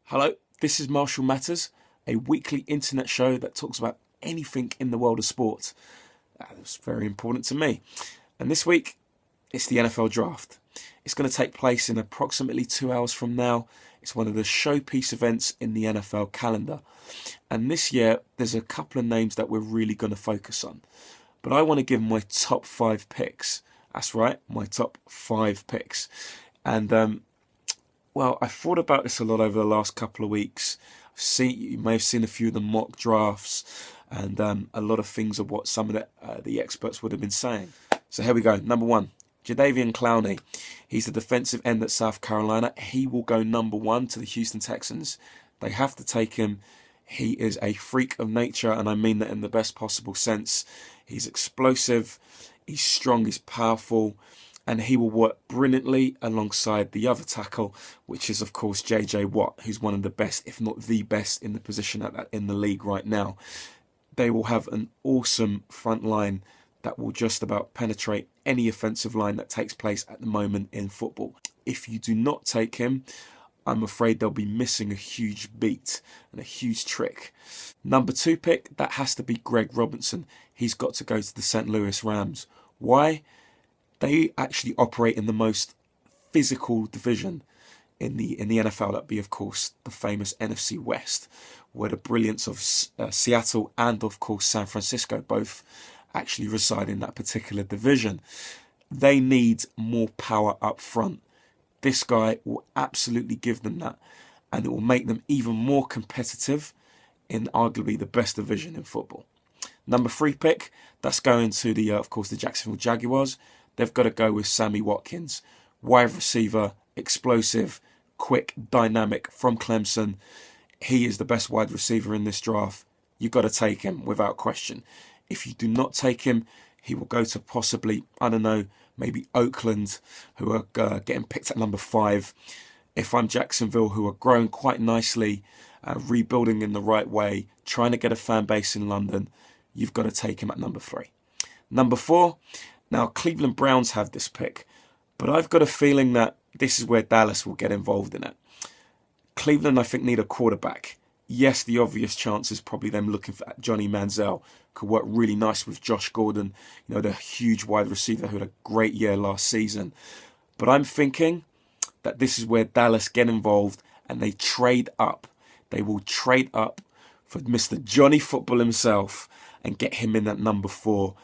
Hello, this is Marshall Matters, a weekly internet show that talks about anything in the world of sport. That's very important to me. And this week, it's the NFL Draft. It's going to take place in approximately 2 hours from now. It's one of the showpiece events in the NFL calendar. And this year, there's a couple of names that we're really going to focus on. But I want to give my top 5 picks. That's right, my top 5 picks. And well, I thought about this a lot over the last couple of weeks. You may have seen a few of the mock drafts and a lot of things of what some of the experts would have been saying. So here we go. Number 1, Jadeveon Clowney. He's the defensive end at South Carolina. He will go number 1 to the Houston Texans. They have to take him. He is a freak of nature, and I mean that in the best possible sense. He's explosive, he's strong, he's powerful, and he will work brilliantly alongside the other tackle, which is, of course, J.J. Watt, who's one of the best, if not the best, in the position in the league right now. They will have an awesome front line that will just about penetrate any offensive line that takes place at the moment in football. If you do not take him, I'm afraid they'll be missing a huge beat and a huge trick. Number 2 pick, that has to be Greg Robinson. He's got to go to the St. Louis Rams. Why? They actually operate in the most physical division in the NFL. That'd be, of course, the famous NFC West, where the brilliance of Seattle and, of course, San Francisco both actually reside in that particular division. They need more power up front. This guy will absolutely give them that, and it will make them even more competitive in arguably the best division in football. Number 3 pick, that's going to of course, the Jacksonville Jaguars. They've got to go with Sammy Watkins, wide receiver, explosive, quick, dynamic from Clemson. He is the best wide receiver in this draft. You've got to take him without question. If you do not take him, he will go to possibly, I don't know, maybe Oakland, who are getting picked at number 5. If I'm Jacksonville, who are growing quite nicely, rebuilding in the right way, trying to get a fan base in London, you've got to take him at number 3. Number 4, now Cleveland Browns have this pick, but I've got a feeling that this is where Dallas will get involved in it. Cleveland, I think, need a quarterback. Yes, the obvious chance is probably them looking for Johnny Manziel. Could work really nice with Josh Gordon, the huge wide receiver who had a great year last season. But I'm thinking that this is where Dallas get involved and they trade up. They will trade up for Mr. Johnny Football himself and get him in at number 4.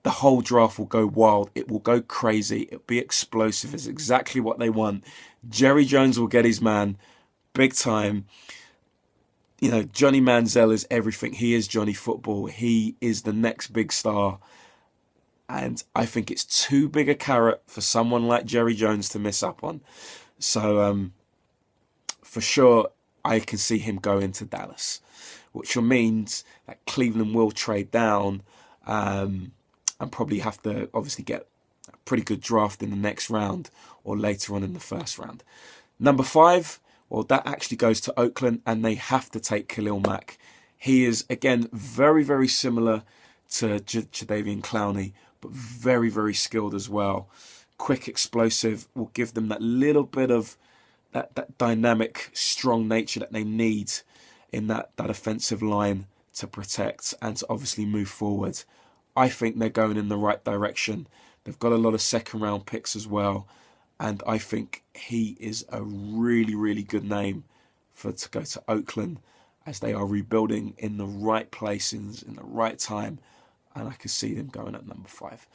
The whole draft will go wild. It will go crazy. It'll be explosive. It's exactly what they want. Jerry Jones will get his man big time. Johnny Manziel is everything. He is Johnny Football. He is the next big star. And I think it's too big a carrot for someone like Jerry Jones to miss up on. So, for sure, I can see him going to Dallas, which means that Cleveland will trade down and probably have to obviously get a pretty good draft in the next round or later on in the first round. Number 5, well, that actually goes to Oakland, and they have to take Khalil Mack. He is, again, very, very similar to Jadeveon Clowney, but very, very skilled as well. Quick, explosive, will give them that little bit of that dynamic, strong nature that they need in that offensive line to protect and to obviously move forward. I think they're going in the right direction. They've got a lot of second-round picks as well. And I think he is a really, really good name to go to Oakland, as they are rebuilding in the right places, in the right time. And I can see them going at number 5.